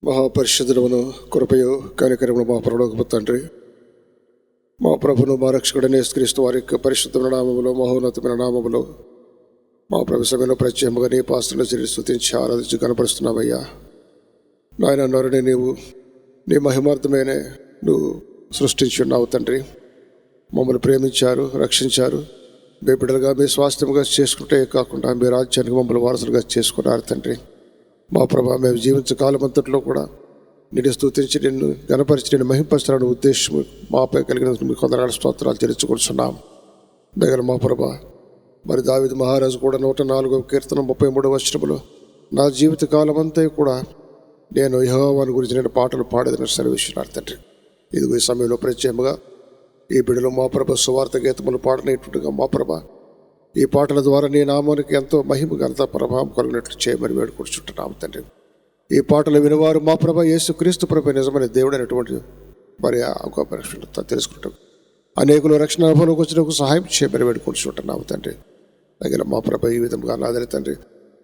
మహాపరిశుద్ధులను కృపయు కనికరమును మా పరలోకపు తండ్రి, మా ప్రభును మా రక్షకుడైన యేసుక్రీస్తు వారి యొక్క పరిశుద్ధమైన నామములో, మహోన్నతమైన నామములో మా ప్రభు సమయంలో ప్రత్యేకంగా నీ పాత్రను చేరి స్తుతించి ఆరాధించి కనపరుస్తున్నామయ్యా. నాయన నరుని నీవు నీ మహిమార్థమైన నువ్వు సృష్టించి ఉన్నావు తండ్రి. మమ్మల్ని ప్రేమించారు, రక్షించారు. మీ బిడ్డలుగా మీ స్వాస్థ్యంగా చేసుకుంటే కాకుండా మీ రాజ్యానికి మమ్మల్ని వారసులుగా చేసుకున్నారు తండ్రి. మా ప్రభా, మేము జీవించే కాలమంతట్లో కూడా నిన్ను స్తుతించి నిన్ను గణపరిచి నిన్ను మహింపరచాలనే ఉద్దేశం మాపై కలిగిన మీ కొందరు స్తోత్రాలు తెలుసుకుంటున్నాం. దగ్గర మా ప్రభా, మరి దావీదు మహారాజు కూడా 104వ కీర్తన 33వ వచనములో నా జీవిత కాలమంతా కూడా నేను యెహోవాను గురించి నేను పాటలు పాడేదని సెలవిస్తున్నారు తండ్రి. ఇదిగో ఈ సమయంలో ప్రత్యేకంగా ఈ బిడ్డలు మా ప్రభ సువార్త గీతములు పాడనేట్టుగా మా ప్రభ ఈ పాటల ద్వారా నీ నామానికి ఎంతో మహిమ ఘనత ప్రభావం కలిగినట్లు చేయమని వేడుకుంటున్నాము తండ్రి. ఈ పాటలు వినివారు మా ప్రభ యేసుక్రీస్తు ప్రభ నిజమైన దేవుడైనటువంటి మరి గొప్ప రక్షణ తెలుసుకుంటాం. అనేకులు రక్షణ అనుభవంలోకి వచ్చినకు సహాయం చేయమని వేడుకుంటున్నాము తండ్రి. తగిన మా ప్రభ ఈ విధంగా నాదని తండ్రి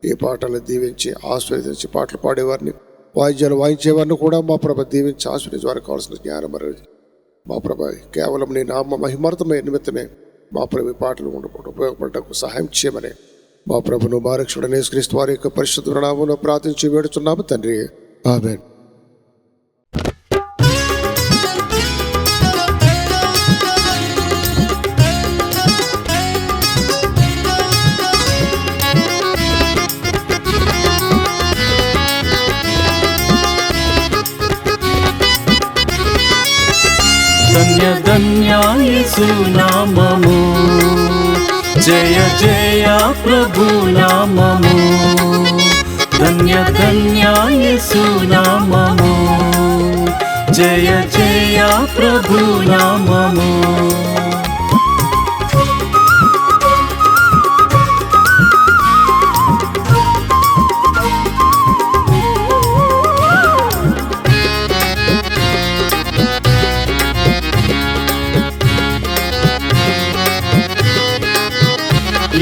ఈ పాటలను దీవించి ఆస్వాదించి పాటలు పాడేవారిని, వాయిద్యాలు వాయించేవారిని కూడా మా ప్రభ దీవించి ఆస్వాదించే వారికి కావాల్సిన జ్ఞానం అనేది మా ప్రభ కేవలం నీ నామ మహిమార్థమైన నిమిత్తమే మా ప్రభు పాటలు ఉపయోగపడటకు సహాయం చేయమని మా ప్రభును మా రక్షకుడైన యేసుక్రీస్తు వారి యొక్క పరిశుద్ధ నామములో ప్రార్థించి వేడుచున్నాము తండ్రి. ఆమేన్. ధన్య ధన్య యేసు నామము, జయ జయ ప్రభు నామము. ధన్య ధన్య యేసు నామము, జయ జయ ప్రభు నామము.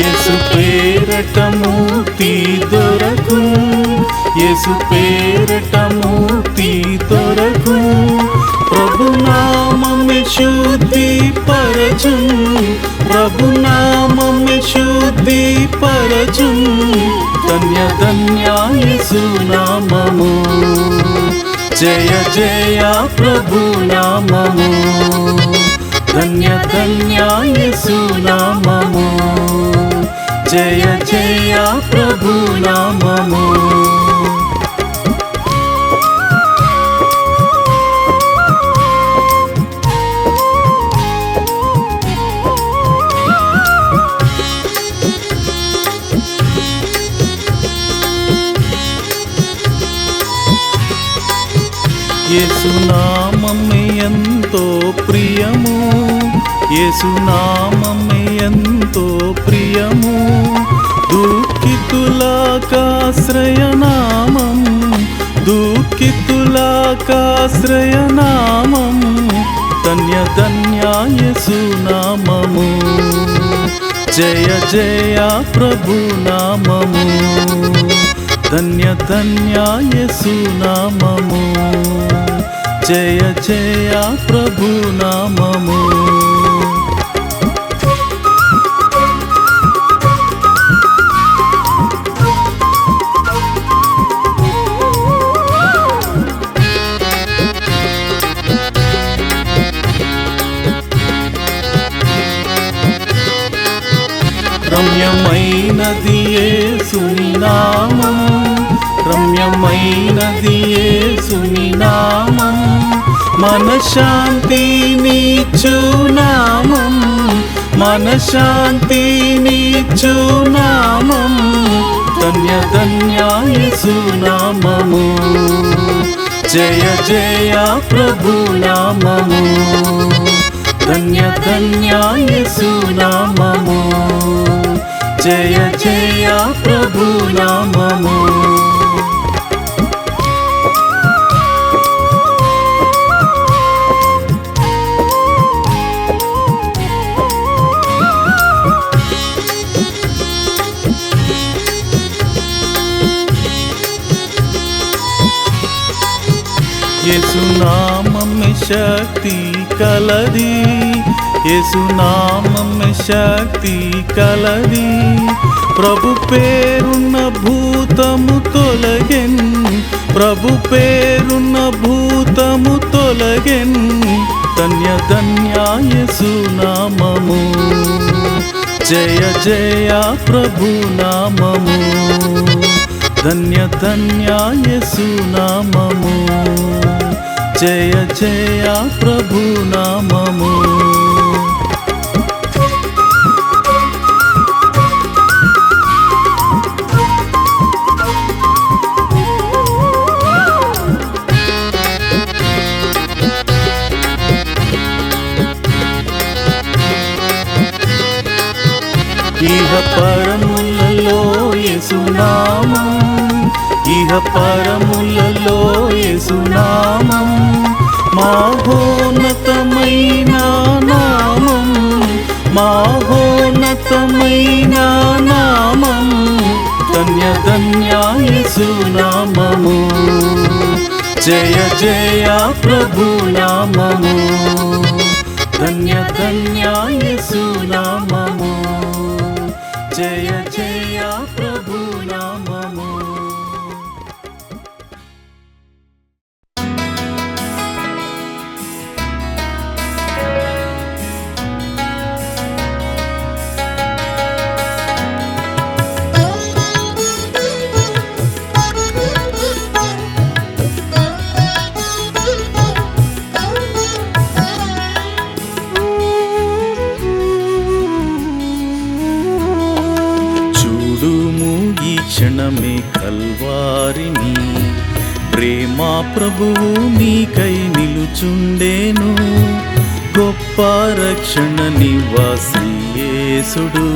యేసు పేరట ముక్తి దొరకు, యేసు పేరట ముక్తి దొరకు. ప్రభు నామమే శుద్ధి పరచు, ప్రభు నామమే శుద్ధి పరచు. ధన్య ధన్య యేసు నామము, జయ జయ ప్రభు నామము. ధన్య ధన్య యేసు నామము, జయ జయ ప్రభు నామము. యేసు నామమే ఎంతో ప్రియము, యేసు నామమే ఎంతో ప్రియము. దుఃఖితులకాశ్రయనామం, దుఃఖితులకాశ్రయనామం. ధన్య ధన్య యేసు నామము, జయ జయ ప్రభు నామము. ధన్య ధన్య యేసు నామము, జయ జయ ప్రభు నామము. రమ్యమైనది యేసుని నామము, రమ్యమైనది యేసుని నామం. మనశ్శాంతినిచ్చు నామం, మనశ్శాంతినిచ్చు నామం. ధన్య ధన్య యేసు నామము, జయ జయ ప్రభు నామము. ధన్య ధన్య యేసు నామము, జయ జయ ప్రభు నామము. యేసునామమే శక్తి కలది, యేసునామమే శక్తి కలది. ప్రభు పేరున్న భూతము తొలగెన్, ప్రభు పేరున్న భూతము తొలగెన్. ధన్య ధన్య యేసునామము, జయ జయ ప్రభు నామము. ధన్య ధన్య యేసునామము, జయ జయ ప్రభు నామము. ఇహ పరములలో యేసునామం, ఇహ పరములలో యేసునామం. మహోన్నతమైన నామం, మహోన్నతమైన నామం. ధన్య ధన్య యేసునామము, జయ జయ ప్రభు నామము. ధన్య ధన్య యేసునామము, జయ జయ ప్రభు నామము. క్షణమే కల్వారిని, ప్రేమా ప్రభువు నీకై నిలుచుండేను. గొప్ప రక్షణ నివాసి యేసుడు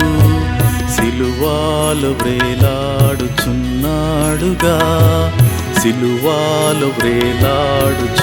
సిలువాలో వ్రేలాడుచున్నాడుగా, సిలువాలో వ్రేలాడుచున్నాడుగా.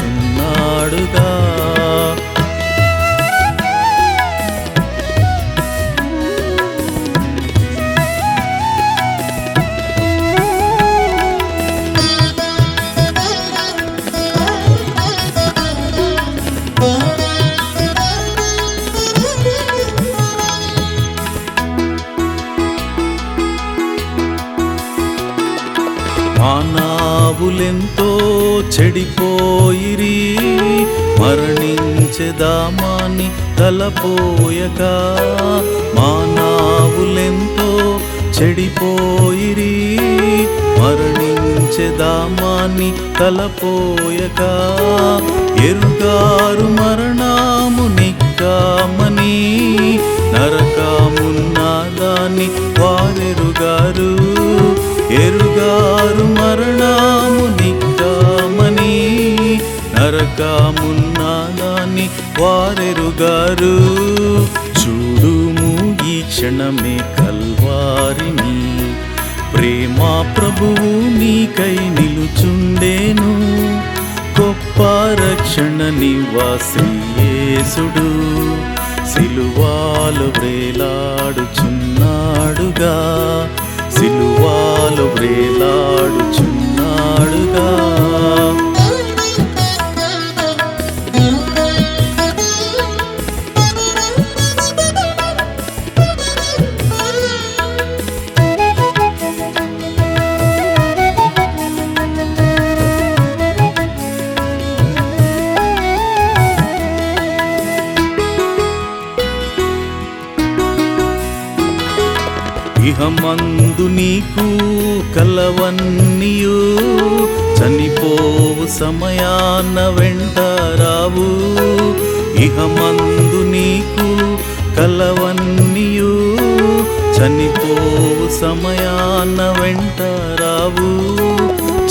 మానవులెంతో చెడిపోయిరి, మరణించెదామని తలపోయక. మానవులెంతో చెడిపోయిరి, మరణించెదామని తలపోయక. ఎరుగారు మరణము నిక్కామని, నరకమున్నదాన్ని వారెరుగారు. ఎరుగారు మరణము నిక్కామని, నరకమున్నదాన్ని వారెరుగారు. చూడుము ఈ క్షణమే కల్వారిని, ప్రేమా ప్రభువు నీకై నిలుచుండేను. గొప్ప రక్షణ నివాసి యేసుడు సిలువాలో వ్రేలాడుచున్నాడుగా, సిలువాలో వ్రేలాడుచున్నాడుగా. ఇహమందు నీకు కలవన్నీయు, చనిపోవు సమయాన వెంటరావు. ఇహమందు నీకు కలవన్నీయు, చనిపోవు సమయాన వెంటరావు.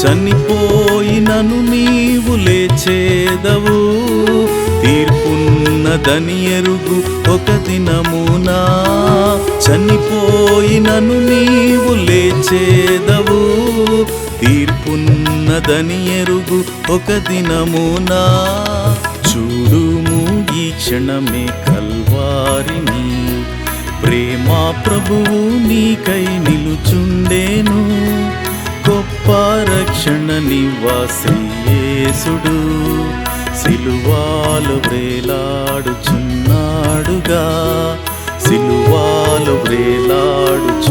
చనిపోయినను నీవు లేచేదవు, తీర్పున్నదని ఎరుగు ఒక దినమునా. చనిపోయినను నీవు లేచేదవు, తీర్పున్నదని ఎరుగు ఒక దినమునా. చూడుము ఈ క్షణమే కల్వారిని, ప్రేమా ప్రభువు నీకై నిలుచుండేను. గొప్ప రక్షణ నివాసి యేసుడు సిలువాలో వ్రేలాడుచున్నాడుగా, సిలువాలో వ్రేలాడుచున్నాడుగా.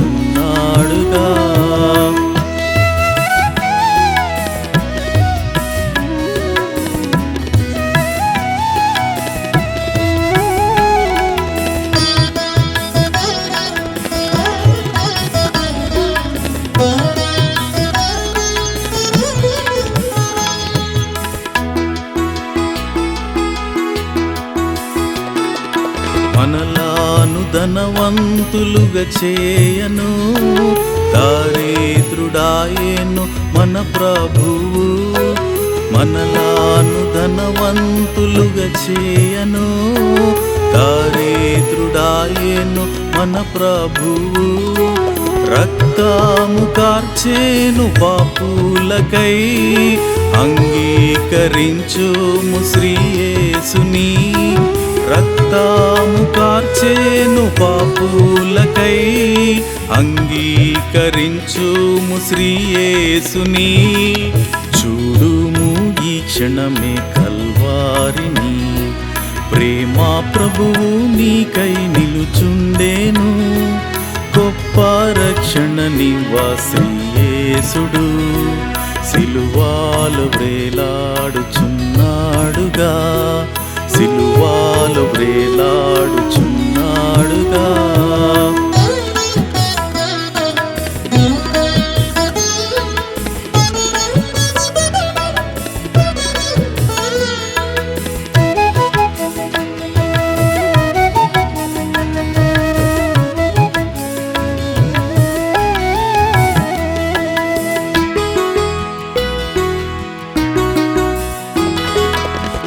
మనలాను ధనవంతులుగా చేయను, దారిద్రుడాయేను మన ప్రభువు. మనలాను ధనవంతులుగా చేయను, దారిద్రుడాయేను మన ప్రభువు. రక్తము కార్చేను పాపులకై, అంగీకరించుము శ్రీ యేసుని. రక్తము కార్చేను పాపులకై, అంగీకరించుము శ్రీ యేసుని. చూడుము ఈ క్షణమే కల్వారిని, ప్రేమా ప్రభువు నీకై నిలుచుండేను. గొప్ప రక్షణ నివ్వా శ్రీ యేసుడు సిలువాలో వ్రేలాడుచున్నాడుగా, సిలువాలో వ్రేలాడుచున్నాడుగా.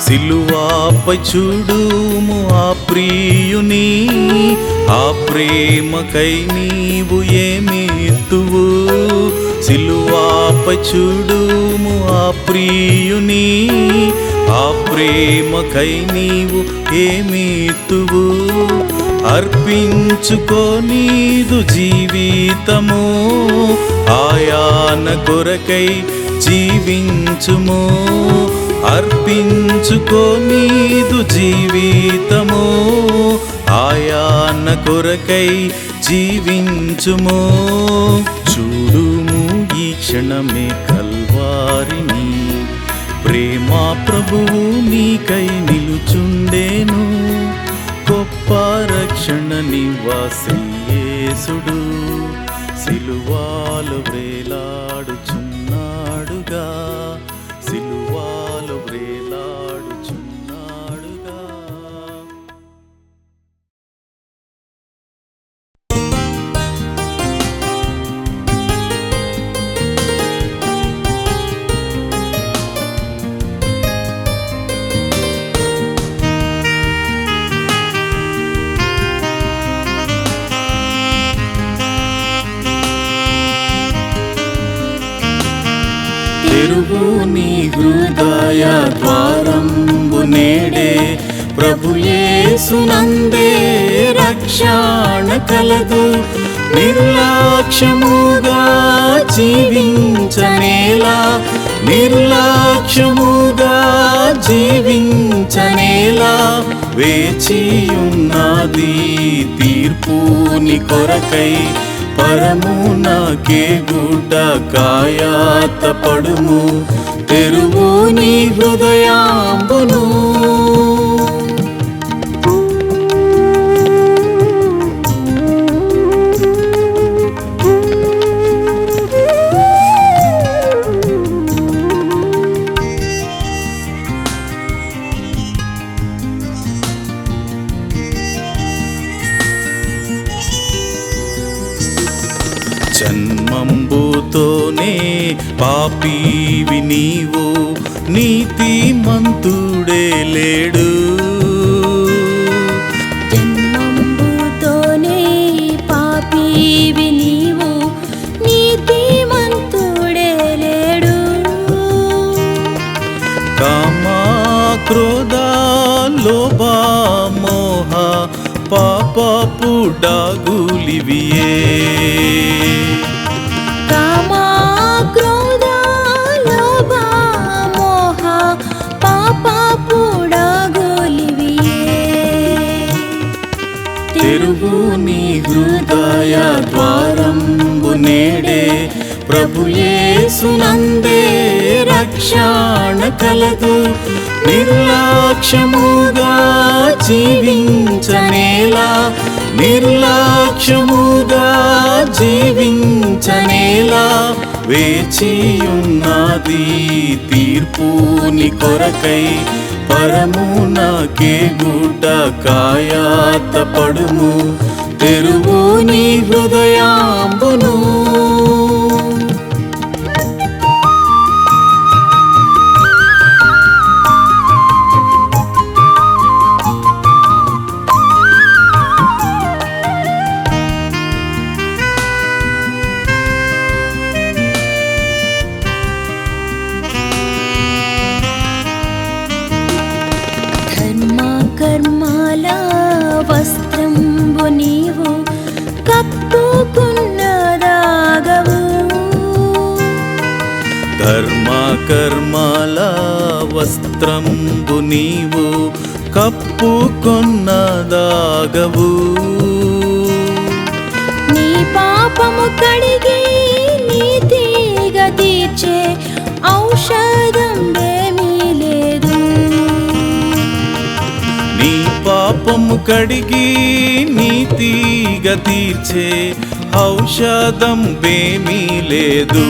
సిలువాపై చూడుము ఆ ప్రియుని, ఆ ప్రేమకై నీవు ఏమిత్తువు. సిలువాపై చూడుము ఆ ప్రియుని, ఆ ప్రేమకై నీవు ఏమిత్తువు. అర్పించుకో నీదు జీవితము, ఆయాన కొరకై జీవించుము. అర్పించుకో నీదు జీవితము, ఆయాన కొరకై జీవించుము. చూడుము ఈ క్షణమే కల్వారిని, ప్రేమా ప్రభువు నీకై నిలుచుండేను. గొప్ప రక్షణ నివ్వా శ్రీ యేసుడు సిలువాలో వ్రేలాడుచున్నాడుగా, సిలువాలో వ్రేలాడుచున్నాడుగా. తెరువు నీ హృదయ ద్వారంబు నేడే, ప్రభు యేసునందే రక్షణ కలదు. నిర్లక్ష్యముగా జీవించనేలా, నిర్లక్ష్యముగా జీవించనేలా. వేచియున్నది తీర్పు నీ కొరకై, పరమునకే గుడ్డ కాయాత పడుము. తెరువు నీ హృదయాంబును, జన్మంబుతోనే పాపివి నీవు, నీతిమంతుడే లేడు. జన్మంబుతోనే పాపివి నీవు, నీతిమంతుడే లేడు. కామ క్రోధ లోభ మోహ పాపపు డాగులివియే. కామ క్రోధ లోభ మోహ హృదయ ద్వారంబు నేడే ప్రభు యేసునందే రక్షణ కలదు. నిర్లక్ష్యముగా జీవించనేలా, నిర్లక్ష్యముగా జీవించనేలా, వేచియున్నది తీర్పుని కొరకై పరమునకే గుడ్డ కాయాత పడుము. తెరువు నీ హృదయాంబును. కర్మాల వస్త్రంబు నీవు కప్పుకున్నదాగవు. కర్మాల వస్త్రంబు నీవు కప్పుకొన్నదాగవు. నీ పాపము కడిగి నీతిగా తీర్చే ఔషధం ఏమీ లేదు. నీ పాపము కడిగి నీతిగా తీర్చే ఔషధం ఏమీ లేదు.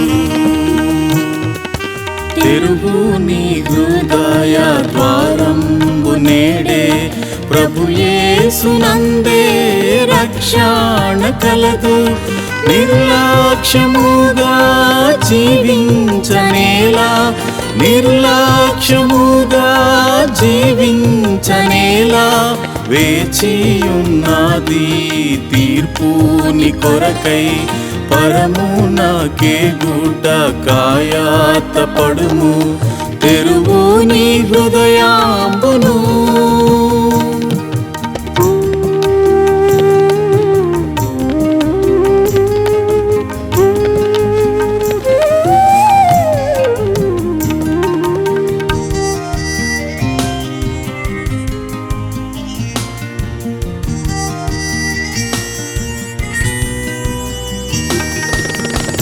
తెరువు నీ హృదయ ద్వారంబు నేడే ప్రభు యేసునందే రక్షణ కలదు. నిర్లక్ష్యముగా జీవించనేలా, నిర్లక్ష్యముగా జీవించనేలా, వేచియున్నది తీర్పుని కొరకై పరమునకే గుడ్డ కాయాత పడుము. తెరువు నీ హృదయాంబును.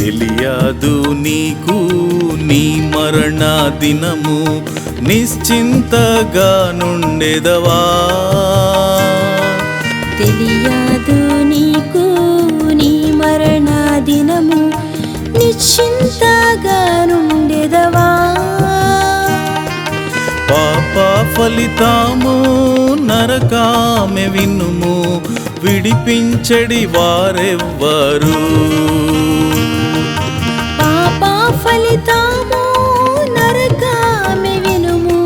తెలియదు నీకు నీ మరణ దినము, నిశ్చింతగా నుండెదవా. తెలియదు నీకు నీ మరణ దినము, నిశ్చింతగా నుండెదవా. పాప ఫలితము నరకామె వినుము, విడిపించడి వారెవ్వరు. ఫలితము నరకామె వినుము,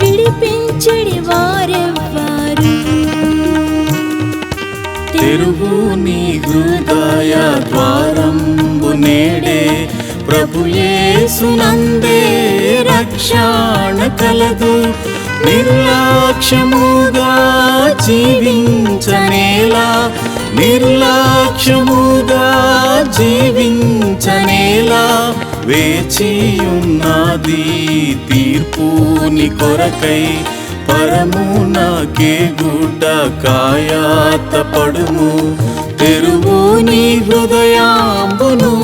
విడిపించడి వారెవ్వరు. తెరువు నీ హృదయ ద్వారంబు నేడే ప్రభు యేసునందే రక్షణ కలదు. నిర్లక్ష్యముగా జీవించనేలా, నిర్లక్ష్యముగా జీవించనేలా, వేచియున్నది తీర్పుని కొరకై పరమునకే గుడ్డ కాయాత పడుము. తెరువు నీ హృదయాంబును.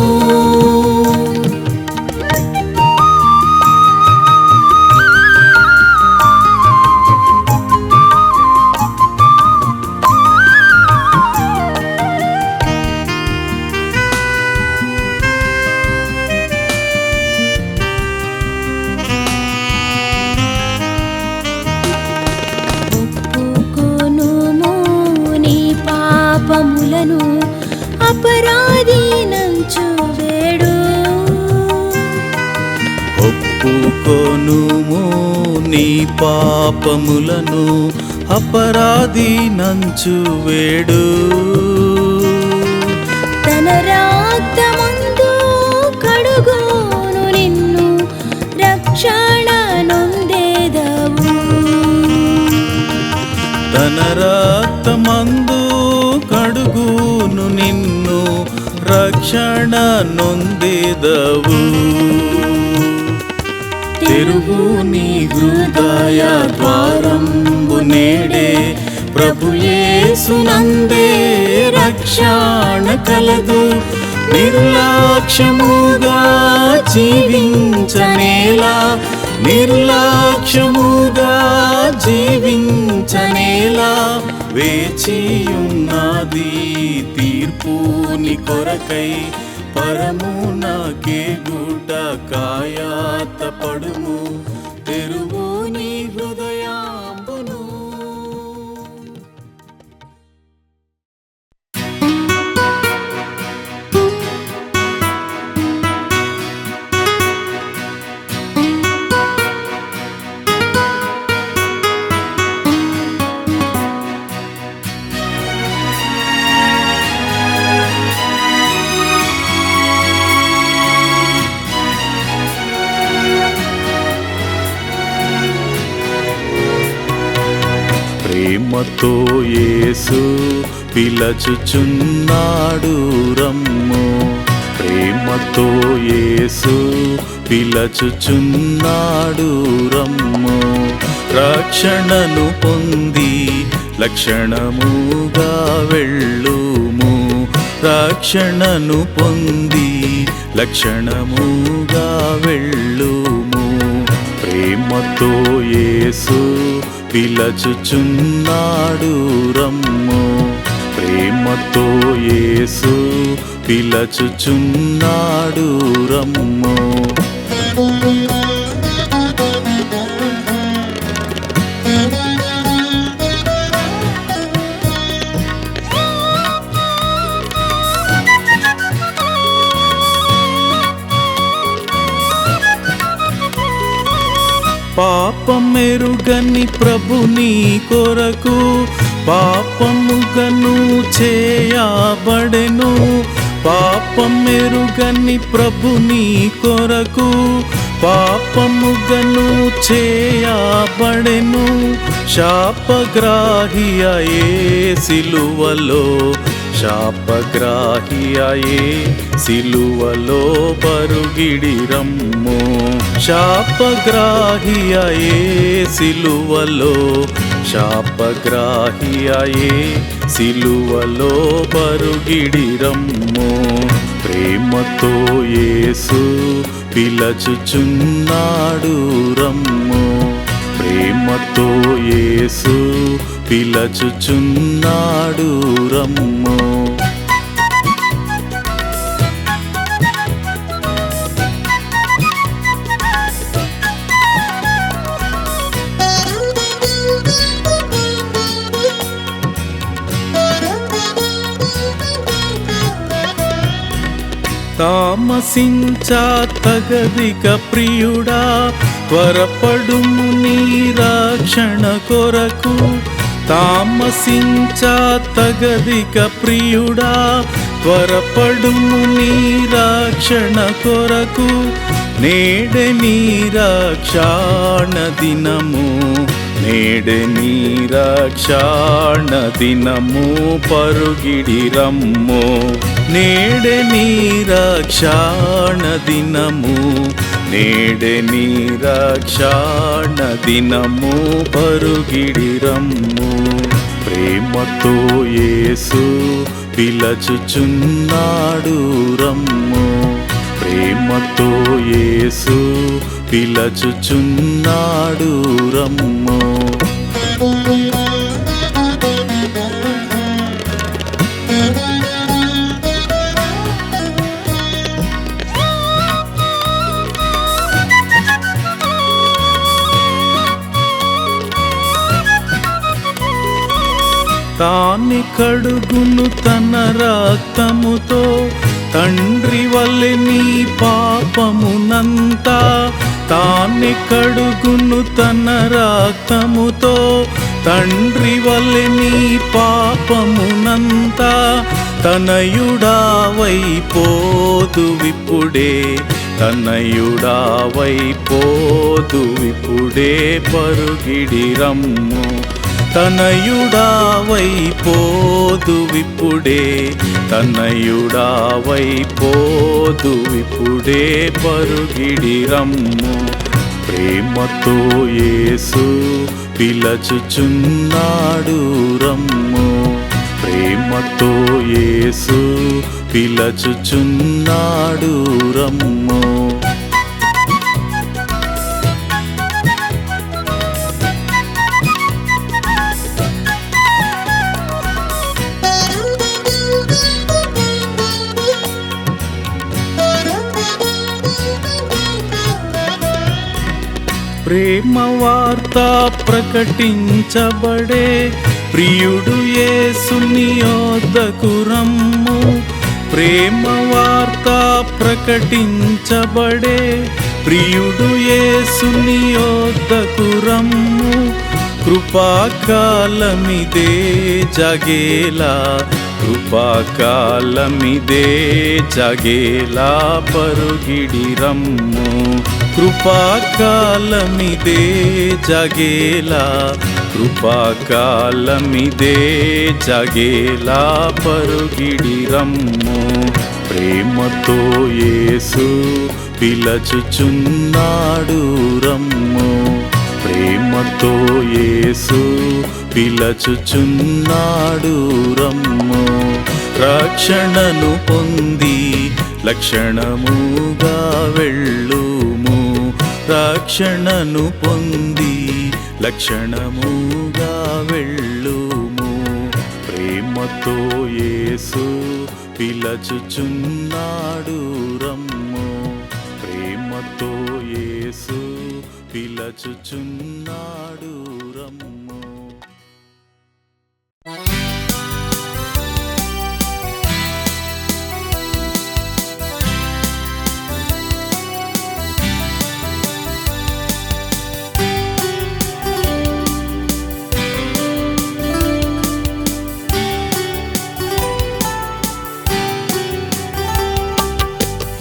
పాపములను అపరాధి నంచు వేడు. ఒప్పుకొనుము నీ పాపములను అపరాధి నంచు వేడు. తన రక్తమందు కడుగును నిన్ను, రక్షణ నొందేదవు. తన రక్తమందు కడుగును నిన్ను, రక్షణ నొందేదవు. తెరువు నీ హృదయ ద్వారంబు నేడే ప్రభు యేసునందే రక్షణ కలదు. నిర్లక్ష్యముగా జీవించనేలా, నిర్లక్ష్యముగా జీవించనేలా, వేచియున్నది తీర్పుని కొరకై, పరమునకే గుడ్డ కాయాత పడుము, తెరువు నీ హృదయాంబును. ప్రేమతో యేసు పిలచుచున్నాడు రమ్ము, ప్రేమతో యేసు పిలచుచున్నాడు రమ్ము. రక్షణను పొంది లక్షణముగా వెళ్ళుము, రక్షణను పొంది లక్షణముగా వెళ్ళుము. ప్రేమతో యేసు పిలచుచున్నాడు రమ్ము, ప్రేమతో యేసు పిలచుచున్నాడు రమ్ము. పాపమెరుగని ప్రభుని కొరకు పాపముగను చేయబడెను, పాపమెరుగని ప్రభుని కొరకు పాపముగను చేయబడెను. శాపగ్రాహియే సిలువలో, శాపగ్రాహియే సిలువలో పరుగిడి రమ్ము, శాపగ్రాహియే సిలువలో, శాపగ్రాహియే సిలువలో పరుగిడి రమ్ము. ప్రేమతో యేసు పిలచుచున్నాడు రమ్ము, ప్రేమతో యేసు పిలచుచున్నాడు రమ్ము. తామసించా తగదిక ప్రియుడా, త్వరపడుము నీ రక్షణ కొరకు. తామసించా తగదిక ప్రియుడా, త్వరపడుము నీ రక్షణ కొరకు. నేడే నీ రక్షణ దినము, నేడే నీ రక్షణ దినము పరుగిడి రమ్ము, నేడే నీ రక్షణ దినము, నేడే నీ రక్షణ దినము పరుగిడి రమ్ము. ప్రేమతో యేసు పిలచుచున్నాడు రమ్ము, ప్రేమతో యేసు పిలచుచున్నాడు రమ్ము. తాని కడుగును తన రక్తముతో, తండ్రి వలె నీ పాపమునంతా. తాని కడుగును తన రక్తముతో, తండ్రి వలె నీ పాపమునంతా. తనయుడావైపోదు విప్పుడే, తనయుడావైపోదు విప్పుడే పరుగిడి రమ్ము, తనయుడావైపోదు విప్పుడే, తనయుడావైపోదు విప్పుడే పరుగిడి రమ్ము. ప్రేమతో యేసు పిలచుచున్నాడు రమ్ము. ప్రేమతో యేసు పిలచుచున్నాడు రమ్ము. ప్రేమ వార్త ప్రకటించబడే ప్రియుడు యేసుని యొద్దకు రమ్ము. ప్రేమ వార్త ప్రకటించబడే ప్రియుడు యేసుని యొద్దకు రమ్ము. కృపాకాలమిదే జగేలా, కృపాకాలమిదే జగేలా పరుగిడి రమ్ము. కృపాకాలమిదే జగేలా, కృపాకాలమిదే జగేలా పరుగిడి రమ్ము. ప్రేమతో యేసు పిలచుచున్నాడు రమ్ము. ప్రేమతో యేసు పిలచుచున్నాడు రమ్ము. రక్షణను పొంది లక్షణముగా వెళ్ళుము. రక్షణను పొంది లక్షణముగా వెళ్ళుము. ప్రేమతో యేసు పిలచుచున్నాడు రమ్ము. ప్రేమతో యేసు పిలచుచున్నాడు రమ్ము.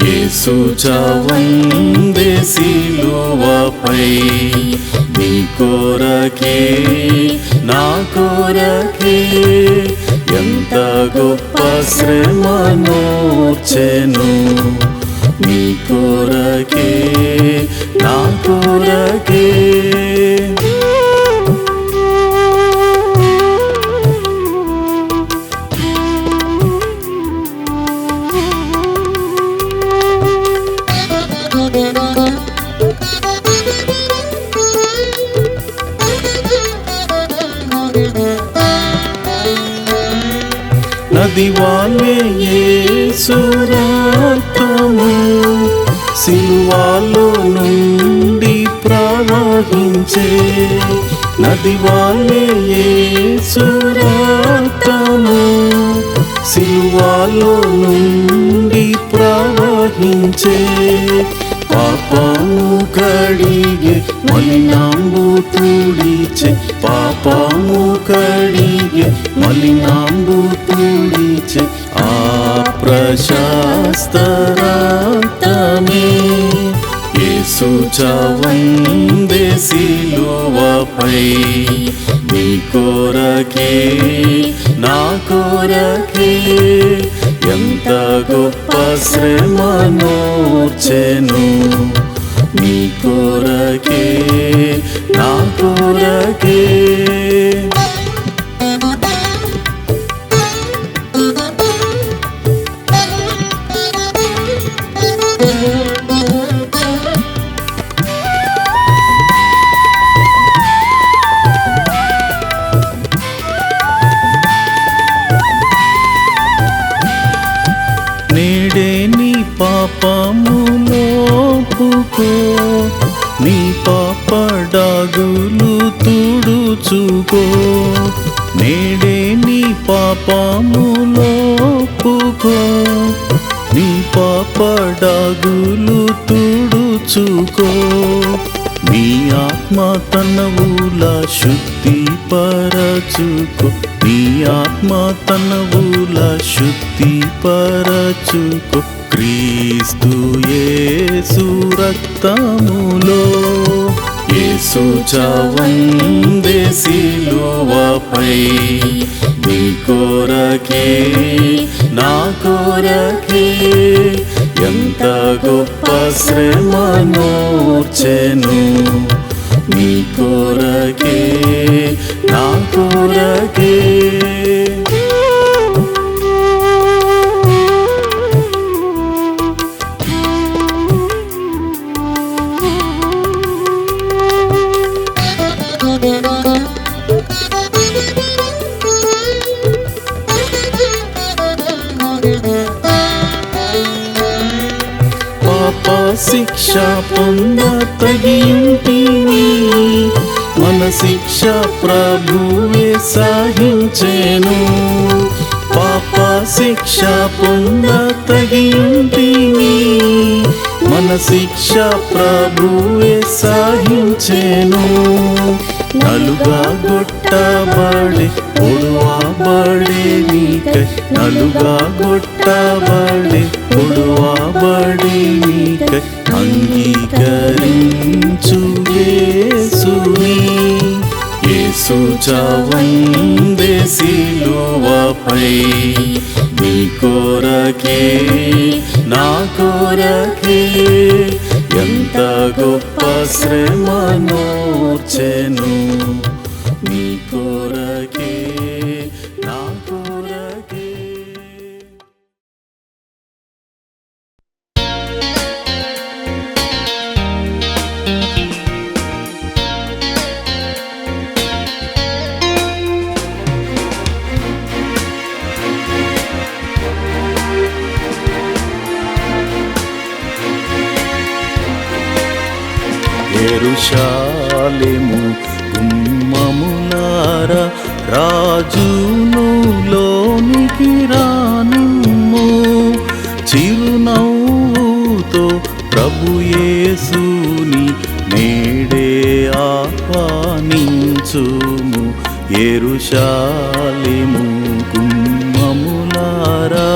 యేసు చావందే సిలువపై నీ కొరకే నా కొరకే ఎంత గొప్ప శ్రమనోర్చెను. నీ కొరకే నా కొరకే నది వాలే యేసు రక్తము సిలువలో నుండి ప్రవహించే. నది వాలే యేసు రక్తము సిలువలో నుండి ప్రవహించే. పాపము కడిగే మలినాంబు తుడిచే. పాపము కడిగే మలినాంబు తుడిచే. ఆ ప్రశస్త రక్తమే యేసు చావందే సిలువపై నీ కొరకే నా కొరకే ఎంత గొప్ప శ్రమనోర్చెను. నీ కొరకే నా కొరకే నేడే నీ పాపములోపుకో. నీ పాప డాగులు తుడుచుకో. నేడే నీ పాపములోపుకో. నీ పాప డాగులు తుడుచుకో. నీ ఆత్మ తనవుల శుద్ధి పరచుకో. నీ ఆత్మ తనవుల శుద్ధి పరచుకో. క్రీస్తు యేసు రక్తములో యేసు చావందే సిలువపై నీ కొరకే నా కొరకే ఎంత గొప్ప శ్రమనోర్చెను నీ కొరకే నా కొరకే. పాప శిక్ష పొంద తగియుంటిని మన శిక్ష ప్రభువే సహించెను. పాప శిక్ష పొంద తగియుంటిని మన శిక్ష ప్రభువే సహించెను. నలుగా గొట్టబడి పొడువబడే నీకై నలుగా గొట్టబడి పొడువబడే నీకై అంగీకరించు యేసుని. యేసు చావందే సిలువపై నీ కొరకే నా కొరకే. ఎంత గొప్ప శ్రమనోర్చెను నీ కొరకే నా కొరకే. యెరూషలేము గుమ్మములారా రాజును లోనికి రానిమ్ము. చిరునవ్వుతో ప్రభు యేసుని నేడే ఆహ్వానించుము. యెరూషలేము గుమ్మములారా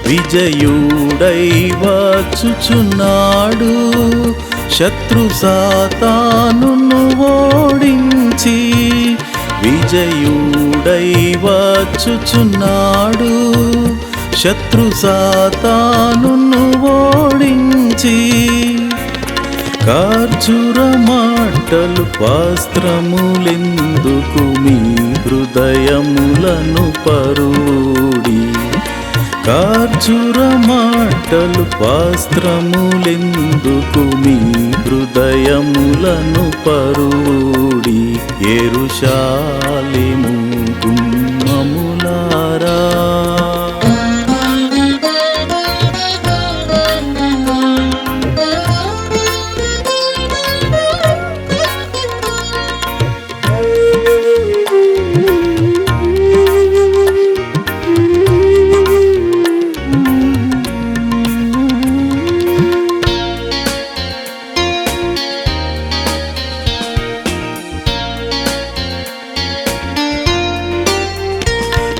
విజయుడై వచ్చుచున్నాడు శత్రు సాతానును ఓడించి. విజయుడై వచ్చుచున్నాడు శత్రు సాతానును ఓడించి. ఖర్జూర మాటలు వస్త్రములెందుకు మీ హృదయములను పరుడి. ఖర్జూర మాటలు వస్త్రములెందుకు మీ హృదయములను పరుడి. యెరూషలేము గుమ్మములారా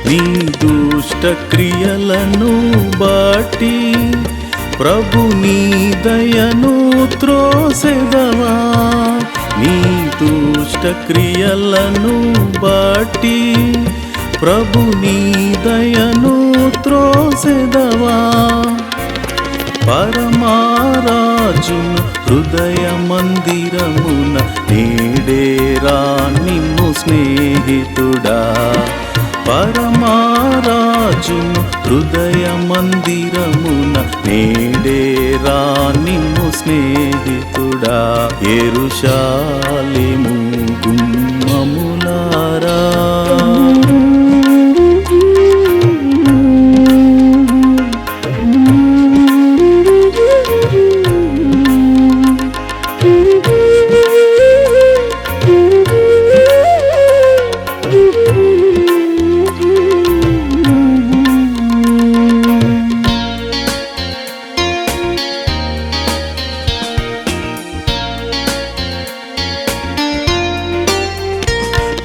నీ దుష్ట క్రియలను బట్టి ప్రభు నీ దయను త్రోసెదవా. నీ దుష్ట క్రియలను బట్టి ప్రభు నీ దయను త్రోసెదవా. పరమారాజును హృదయ మందిరమున నేడేరా నిమ్ము స్నేహితుడా. పరమారాజును హృదయ మందిరమున నేడేరా నిమ్ము స్నేహితుడా. యెరూషలేము గుమ్మములారా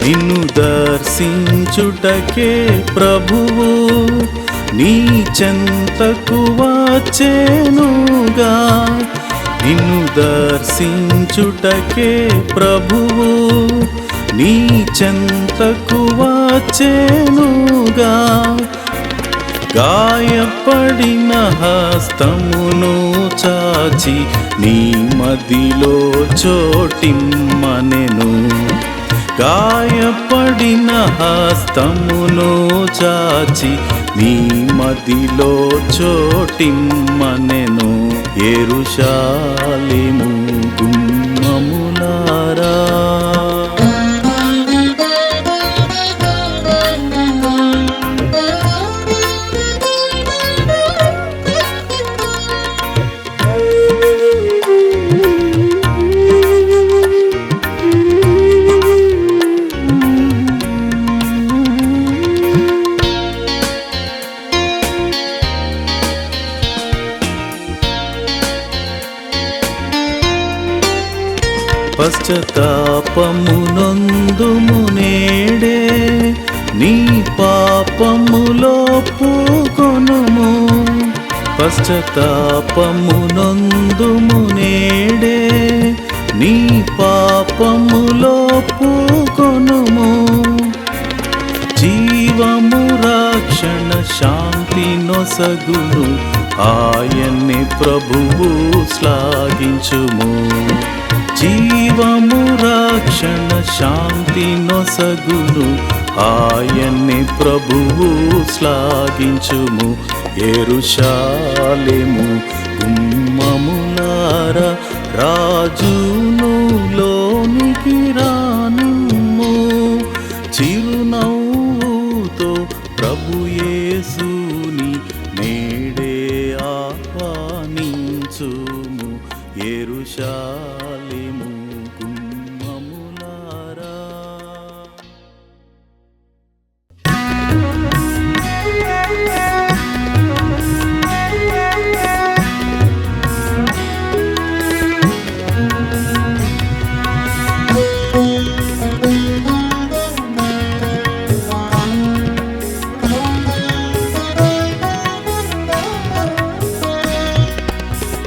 నిన్ను దర్శించుటకే ప్రభువు నీ చెంతకు వచ్చెనుగా. నిన్ను దర్శించుటకే ప్రభువు నీ చెంతకు వచ్చెనుగా. గాయపడిన హస్తమును చాచి నీ మదిలో చోటిమ్మనెను. గాయపడిన హస్తమును చాచి నీ మదిలో చోటిమ్మనెను. యెరూషలేము గుమ్మములారా, పశ్చాత్తాపమునొందుము నేడే, నీ పాపములో పూకొనుము. పశ్చాత్తాపమునొందుము నేడే, నీ పాపములో పూకొనుము. జీవము రక్షణ శాంతి నొసగును, ఆయన్ని ప్రభువు శ్లాఘించుము. జీవము రక్షణ శాంతి నొసగును, ఆయన్ని ప్రభువు శ్లాఘించుము. యెరూషలేము గుమ్మములారా, రాజును లోనికి రానిమ్ము. చిరునవ్వుతో ప్రభు యేసుని నేడే ఆహ్వానించుము. యెరూషలేము గుమ్మములారా.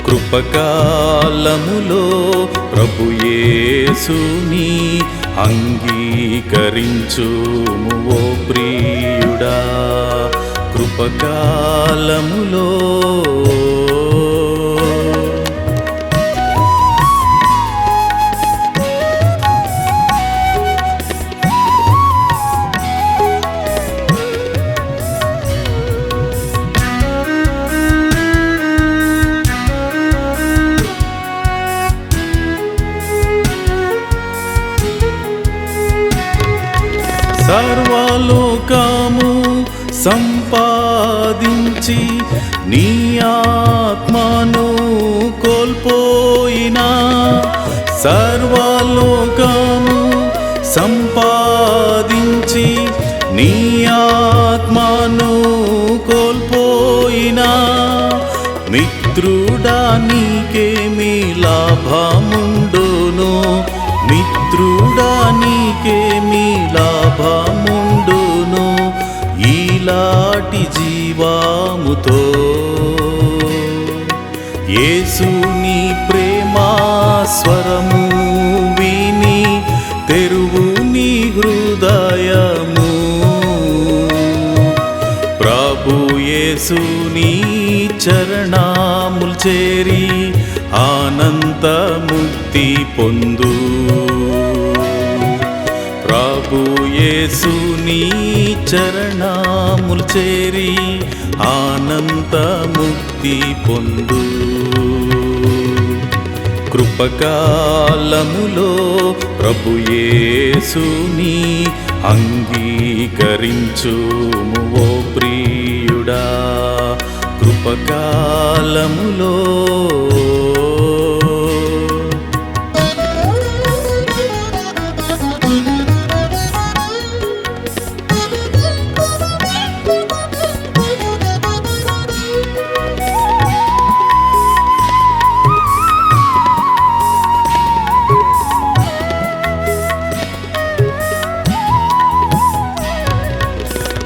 కృపకాలములో ప్రభు యేసుని అంగీకరించుము ఓ ప్రియుడా. కృపకాలములో సర్వలోకము సంపాదించి నీ ఆత్మను కోల్పోయినా, సర్వలోకము సంపాదించి నీ ఆత్మను కోల్పోయినా, మిత్రుడా నీకేమి లాభముండును. మిత్రుడా నీకేమి లాభముండును. ఈలాటి జీవాముతో యేసుని ప్రేమా స్వరము విని తెరువు నీ హృదయము. ప్రభు యేసుని చరణాముల్ చేరి ఆనంద ముక్తి పొందు. ప్రభు యేసుని చరణాముల్ చేరి ఆనంద ముక్తి పొందు. కృపకాలములో ప్రభు యేసుని అంగీకరించుము ఓ ప్రియుడా. కృపకాలములో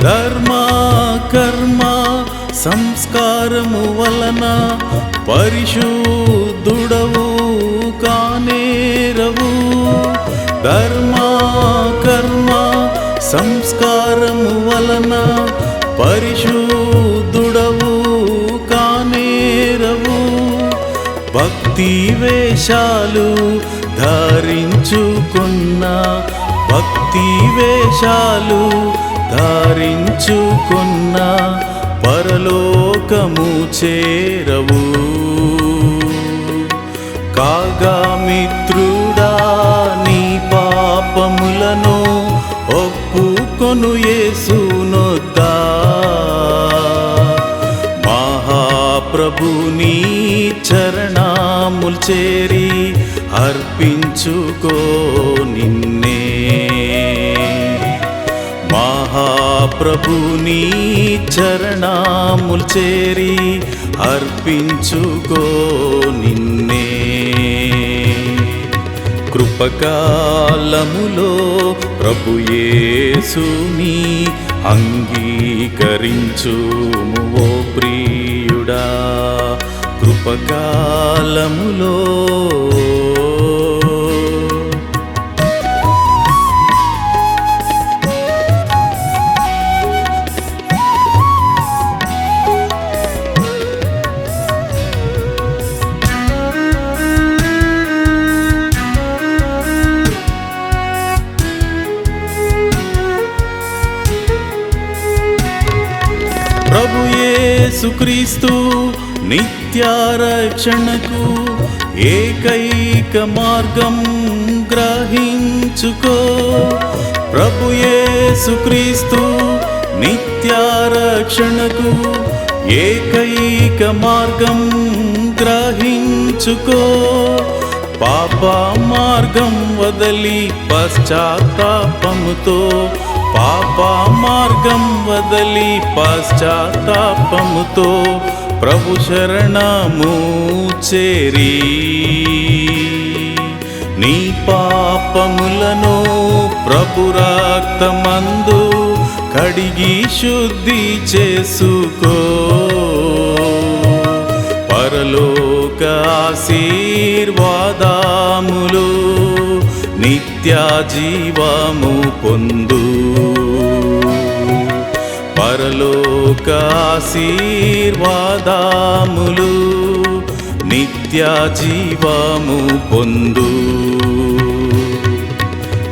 ధర్మ కర్మ సంస్కారము వలన పరిశుద్ధుడవు కానేరవు. ధర్మ కర్మ సంస్కారము వలన పరిశుద్ధుడవు కానేరవు. భక్తి వేషాలు ధరించుకున్న, భక్తి వేషాలు ధరించుకున్న పరలోకము చేరవు. కాగా మిత్రుడా నీ పాపములను ఒప్పుకొను యేసునొద్దా. మహాప్రభుని చరణాముల్ చేరి అర్పించుకో నిన్నే. మహాప్రభుని చరణాముల్ చేరి అర్పించుకో నిన్నే. కృపకాలములో ప్రభు యేసుని అంగీకరించుము ఓ ప్రియుడా. కృపకాలములో ప్రభు యేసుక్రీస్తు నిత్యారక్షణకు ఏకైక మార్గం గ్రహించుకో. ప్రభు యేసుక్రీస్తు నిత్యారక్షణకు ఏకైక మార్గం గ్రహించుకో. పాప మార్గం వదలి పశ్చాత్తాపముతో, పాప మార్గం వదలి పశ్చాత్తాపముతో ప్రభు శరణము చేరి నీ పాపములను ప్రభు రక్తమందు కడిగి శుద్ధి చేసుకో. పరలోక ఆశీర్వాదములు నిత్య జీవము పొందు. పరలోక ఆశీర్వాదములు నిత్య జీవము పొందు.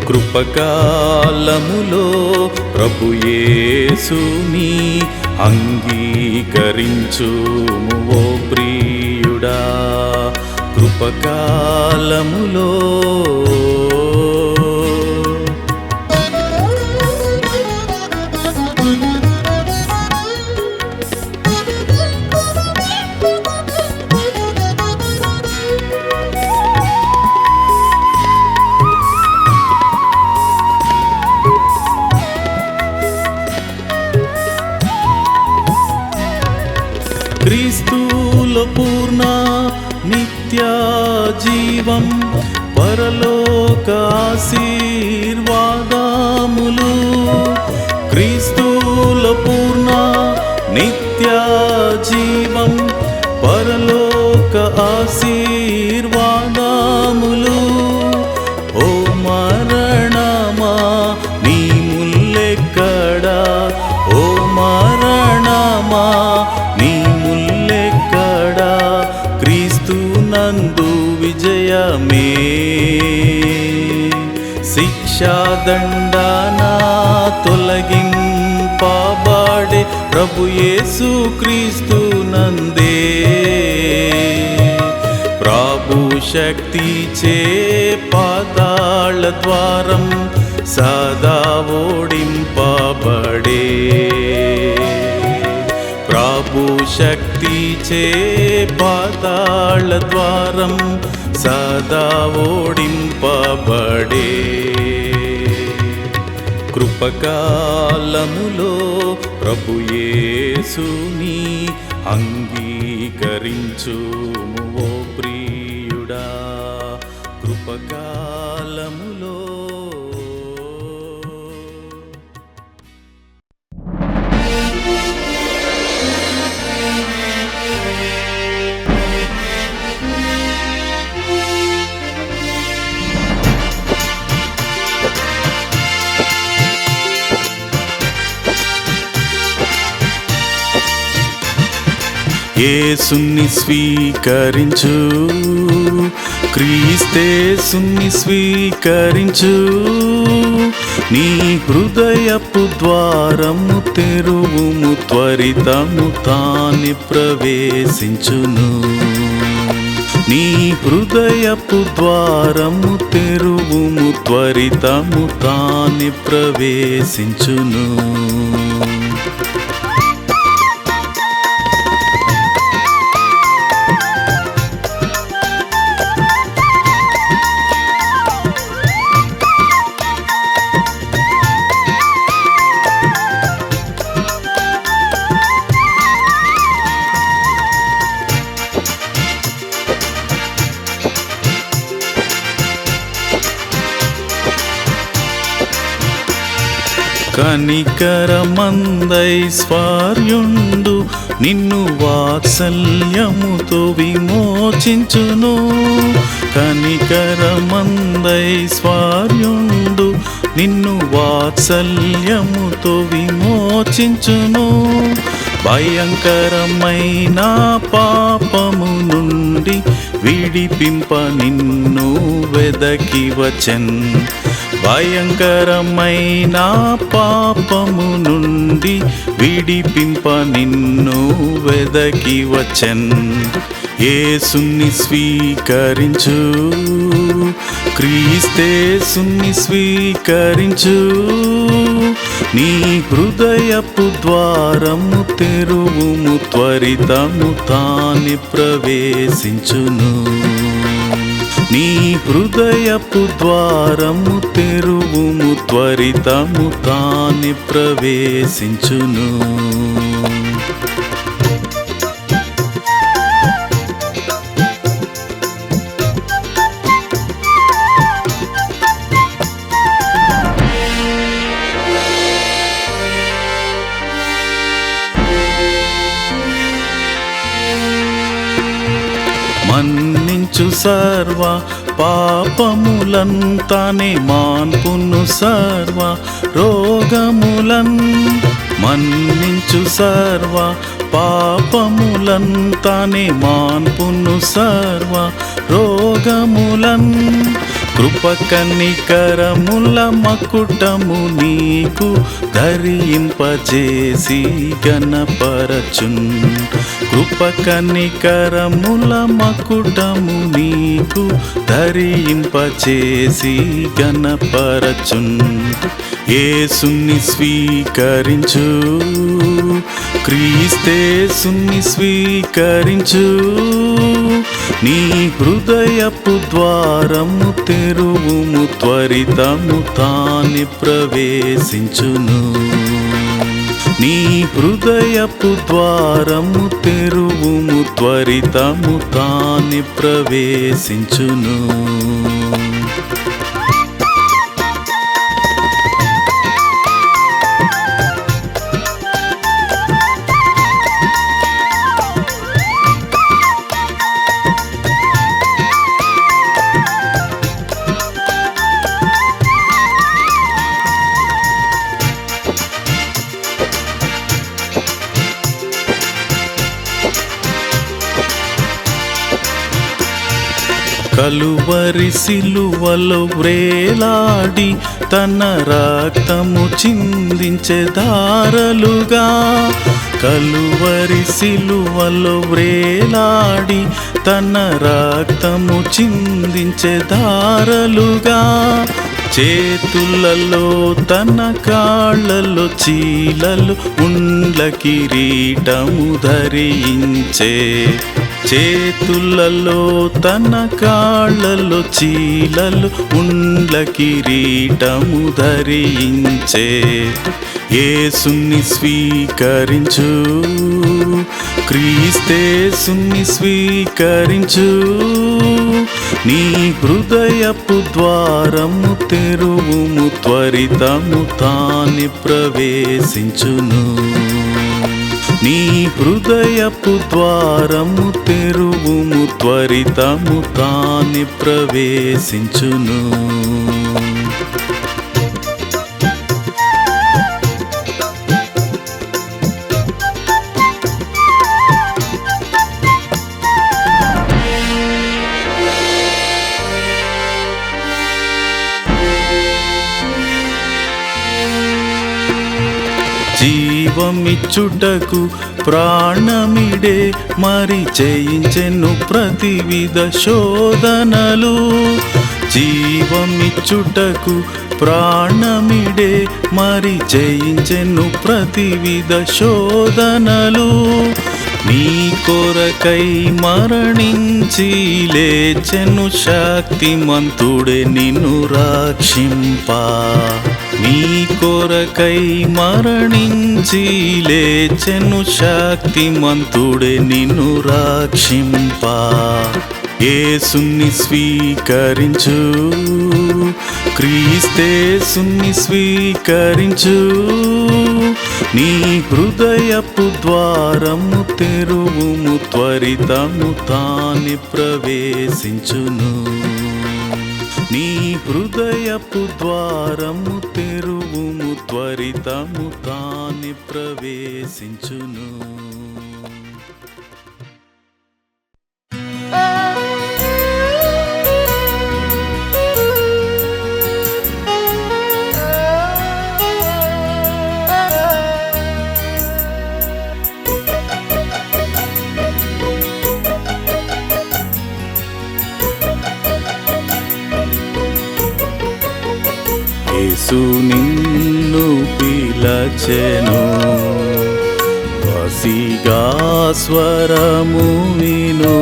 కృపకాలములో ప్రభు యేసుని అంగీకరించుము ఓ ప్రియుడా. కృపకాలములో క్రీస్తులో పూర్ణ నిత్య జీవం, పరలోక ఆశీర్వాదములు. క్రీస్తులో పూర్ణ నిత్య జీవం, పరలోక ఆశీర్వాదములు. ఓ మరణమా నీ ముల్లెక్కడా, ఓ మరణమా నీ ముల్లెక్కడా, క్రీస్తు నందు విజయమే. శిక్షాదండన తొలగింపబడే ప్రభు యేసు క్రీస్తు నందే. ప్రభు శక్తి చే పాతాళ ద్వారం సదా ఓడింపబడే. ప్రభు శక్తి చే పాతాళ ద్వారం సదా ఓడింపబడే. కృపకాలములో ప్రభు యేసుని అంగీకరించుము ఓ ప్రియుడా. కృపకాలములో యేసుని స్వీకరించు, క్రీస్తేసుని స్వీకరించు. నీ హృదయపు ద్వారము తెరువుము, త్వరితము తాని ప్రవేశించును. నీ హృదయపు ద్వారము తెరువుము, త్వరితము తాని ప్రవేశించును. కనికరమందైశ్వర్యుండు నిన్ను వాత్సల్యముతో విమోచించును. కనికరమందైశ్వర్యుండు నిన్ను వాత్సల్యముతో విమోచించును. భయంకరమైన పాపము నుండి విడిపింప నిన్ను వెదకి వచ్చెన్. భయంకరమైన పాపము నుండి విడిపింప నిన్ను వెదకి వచ్చెన్. యేసుని స్వీకరించు, క్రీస్తేసుని స్వీకరించు. నీ హృదయపు ద్వారము తెరువుము, త్వరితము తాని ప్రవేశించును. నీ హృదయపు ద్వారము తెరువుము, త్వరితము తాని ప్రవేశించును. మన్నించు సర్వ పాపములంతానే మాన్పును, సర్వ రోగములన్. మన్నించు సర్వ పాపములంతానే మాన్పును, సర్వ రోగములన్. కృప కనికరముల మకుటము నీకు ధరింపజేసి గణపరచున్. కృప కనికరముల మకుటము నీకు ధరింపజేసి గణపరచున్. యేసుని స్వీకరించు, క్రీస్తేసుని స్వీకరించు. నీ హృదయపు ద్వారము తెరువుము, త్వరితము తాని ప్రవేశించును. నీ హృదయపు ద్వారము తెరువుము, త్వరితము తాని ప్రవేశించును. కలువరి సిలువలో వ్రేలాడి తన రక్తము చిందించే దారలుగా. కలువరి సిలువలో వ్రేలాడి తన రక్తము చిందించే దారలుగా. చేతులలో తన కాళ్ళలో చీలలు ఉండ్ల కిరీటము ధరించే. చేతులలో తన కాళ్ళలో చీలలు ఉండ్ల కిరీటము ధరించే. యేసుని స్వీకరించు, క్రీస్తేసుని స్వీకరించు. నీ హృదయపు ద్వారము తెరువుము, త్వరితము తాని ప్రవేశించును. నీ హృదయపు ద్వారము తెరువుము, త్వరితము తాని ప్రవేశించును. జీవమిచ్చుటకు ప్రాణమిడే మరి చేయించెను ప్రతివిధ శోధనలు. జీవమిచ్చుటకు ప్రాణమిడే మరి చేయించెను ప్రతివిధ శోధనలు. నీ కొరకై మరణించి లేచెను శక్తిమంతుడే నిన్ను రక్షింప. నీ కొరకై మరణించి లేచెను శక్తిమంతుడే నిన్ను రక్షింప. యేసుని స్వీకరించు, క్రీస్తేసుని స్వీకరించు. నీ హృదయపు ద్వారము తెరువుము, త్వరితము తాని ప్రవేశించును. నీ హృదయపు ద్వారము తెరువుము, త్వరితము తాని ప్రవేశించును. యేసు నిన్ను పిలచెను, వసిగా స్వరము విను.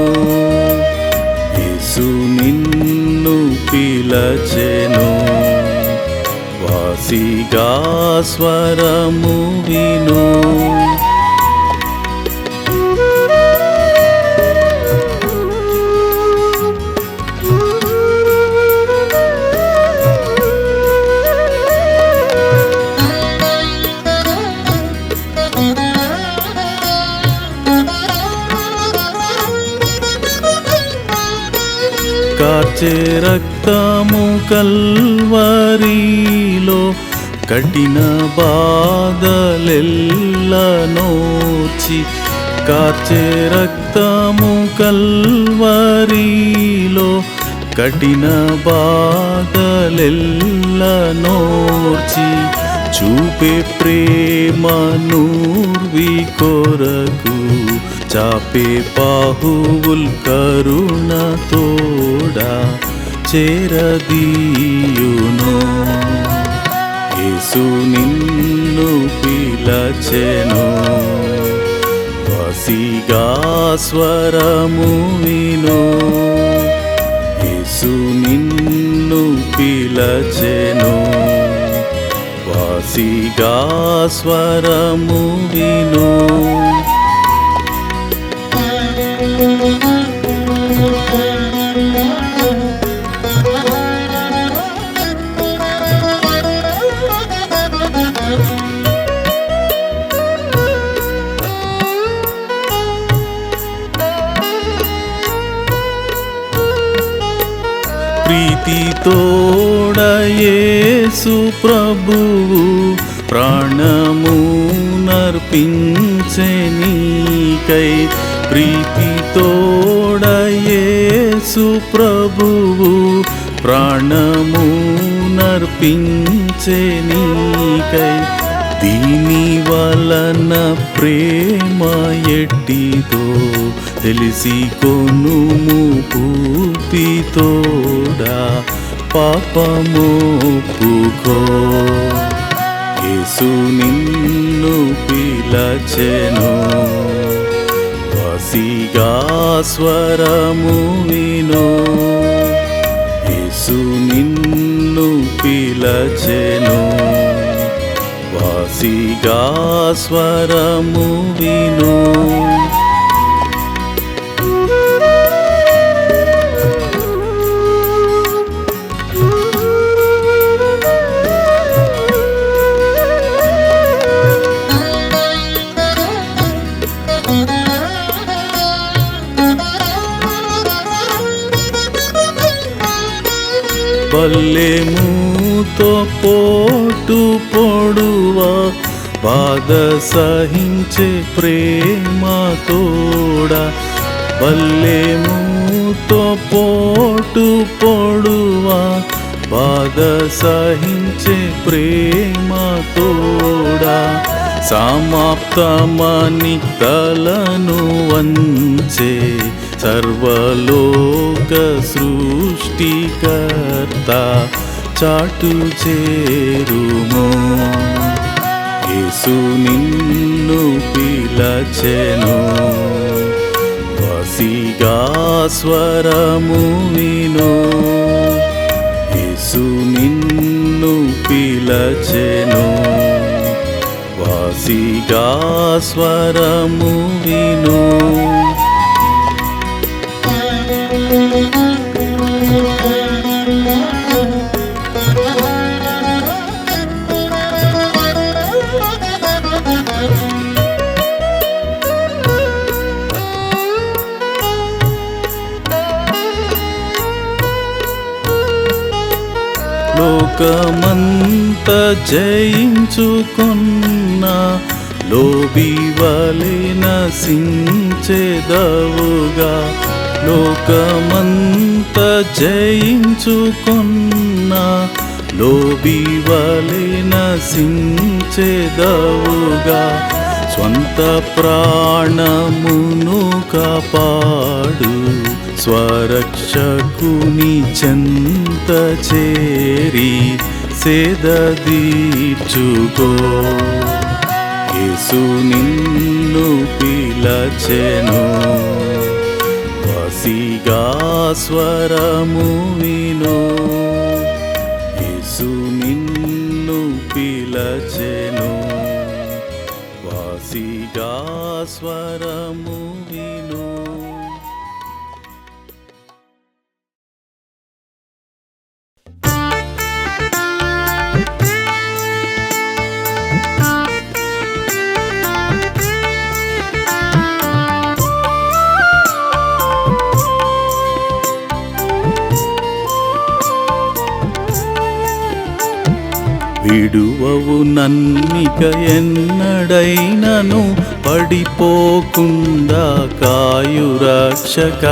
యేసు నిన్ను పిలచెను, వసిగా స్వరము విను. కార్చే రక్తము కల్వరిలో కఠిన బాధలెల్లనోచి. కార్చే రక్తము కల్వరిలో కఠిన బాధలెల్లనోచి. చూపే ప్రేమనూర్వి కొరకు చాపే బాహువుల్ కరుణ తోడా చేరదీయును. యేసు నిన్ను పిలచెను, వసిగా స్వరము విను. యేసు నిన్ను పిలచెను, వసిగా స్వరము విను. ప్రీతితోడ యేసు ప్రభువు ప్రాణము నర్పించె నీకై. ప్రీతితోడ యేసు ప్రభువు ప్రాణము నర్పించె నీకై. దీని వలన ప్రేమ ఎట్టిదో తెలిసి కొనుము పూర్తితోడా పాపమోపుకో. యేసు నిన్ను పిలచెను, వసిగా స్వరము విను. యేసు నిన్ను పిలచెను, వసిగా స్వరము విను. బల్లెముతో పోటు పొడువా బాధ సహించే ప్రేమ తోడా. బల్లెముతో పోటు పొడువా బాధ సహించే ప్రేమ తోడా. సమాప్తమని తలను వంచే సర్వలోక సృష్టికర్త చాటు చేరుమో. యేసు నిన్ను పిలచెను, వసిగా స్వరము విను. యేసు నిన్ను పిలచెను, వసిగా స్వరము విను. లోకమంత జయించుకున్న లోబివలె నశించెదవుగా. లోకమంత జయించుకున్న లోబివలె నశించెదవుగా. స్వంత ప్రాణమును కాపాడు స్వరక్షకుని చెంత చేరి సేదదీర్చుకో. యేసు నిన్ను పిలచెను, వసిగా స్వరము విను. యేసు నిన్ను పిలచెను, వసిగా స్వరము విను. విడువవు నన్నిక ఎన్నడైనను పడిపోకుండా కాయు రక్షక.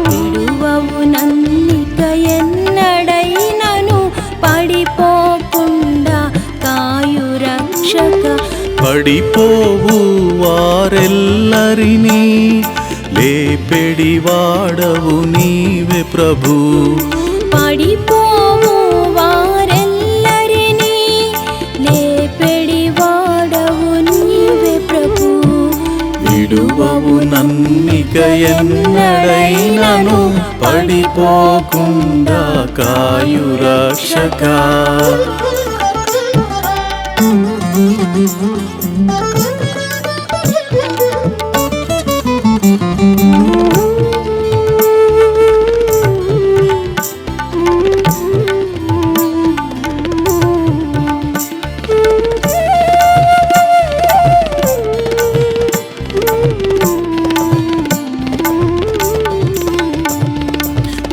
విడువవు నన్నిక ఎన్నడైనను పడిపోకుండా కాయు రక్షక. పడిపోవు వారెల్లరినీ లేపెడి వాడవు నీవే ప్రభు. పడిపోవు వారెల్లరినీ లేపెడి వాడవు నీవే ప్రభు. విడువవు నన్నిక ఎన్నడైనను పడిపోకుండా కాయు రక్షక.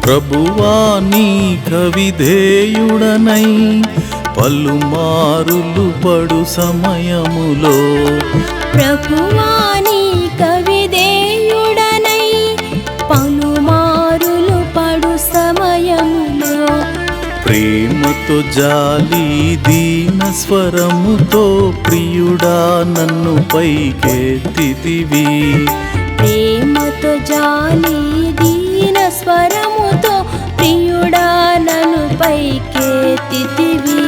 ప్రభువా నీక విధేయుడనై పలుమారులు పడు సమయములో. ప్రభువా నీక విధేయుడనై పలుమారులు పడు సమయములో. ప్రేమతో జాలి దీన స్వరముతో ప్రియుడా నన్ను పైకెత్తితివి. ప్రేమతో జాలి దీన స్వరముతో ప్రియుడా నన్ను పైకెత్తితివి.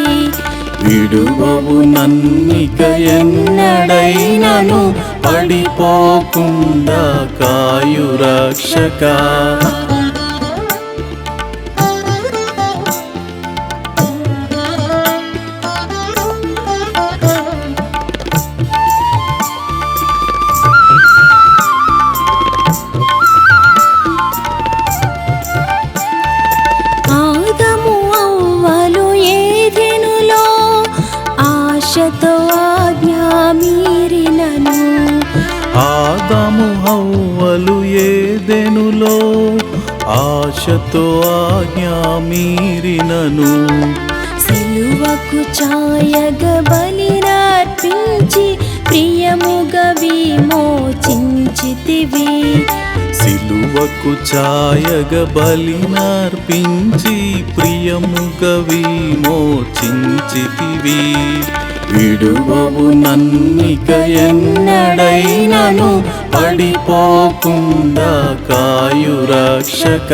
విడువవు నన్నిక ఎన్నడైనను పడిపోకుండా కాయు రక్షక. ఆదాము హవ్వలు ఏదెనులో ఆశతో ఆజ్ఞ మీరినను. సిలువకు ఛాయగ బలినర్పించి ప్రియముగా విమోచించితివి. సిలువకు ఛాయగ బలినర్పించి ప్రియముగా విమోచించితివి. విడువవు నన్నిక ఎన్నడైనను పడిపోకుండా కాయు రక్షక.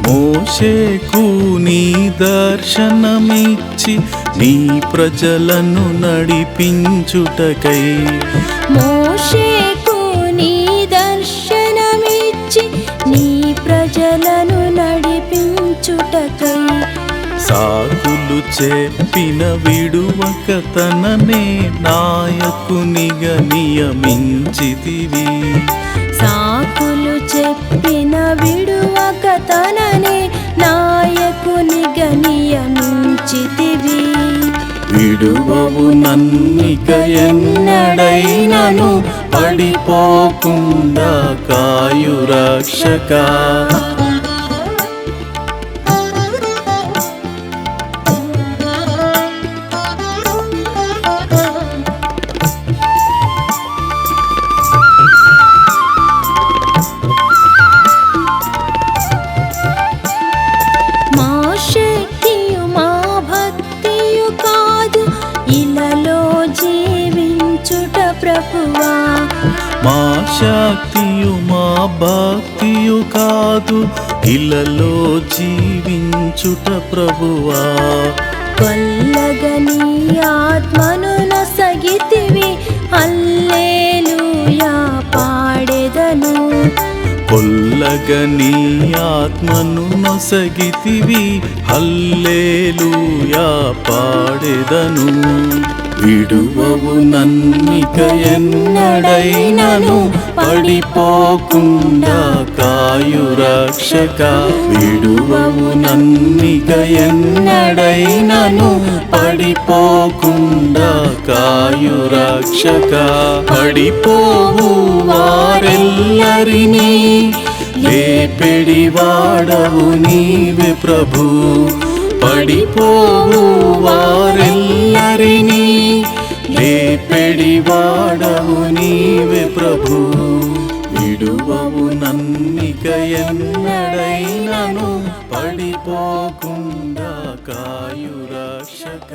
మోషేకు నీ దర్శనమిచ్చి నీ ప్రజలను నడిపించుటకై. మోషేకు నీ దర్శనమిచ్చి నీ ప్రజలను నడిపించుటకై. సాకులు చెప్పిన విడువక తననే నాయకునిగా నియమించితివి. సాకులు చెప్పిన విడువక తననే నాయకునిగా నియమించితివి. విడువవు నన్నిక ఎన్నడైనను పడిపోకుండా కాయు రక్షక. మా శక్తియు మా భక్తియు కాదు ఇలలో జీవించుట ప్రభువా. మా శక్తియు మా భక్తియు కాదు ఇలలో జీవించుట ప్రభువా. కొల్లగని ఆత్మను నొసగితివి హల్లెలూయా పాడెదను. కొల్లగని ఆత్మను నొసగితివి హల్లెలూయా పాడెదను. విడువవు నన్నిక ఎన్నడైనను పడిపోకుండా కాయు రక్షక. విడువవు నన్నిక ఎన్నడైనను పడిపోకుండా కాయు రక్షక. పడిపోవు వారెల్లరినీ లేపెడి వాడవు నీవే ప్రభు. పడిపోవు వారెల్లరినీ లేపెడి వాడవు నీవే ప్రభు. విడువవు నన్నిక ఎన్నడైనను పడిపోకుండా కాయు రక్షక.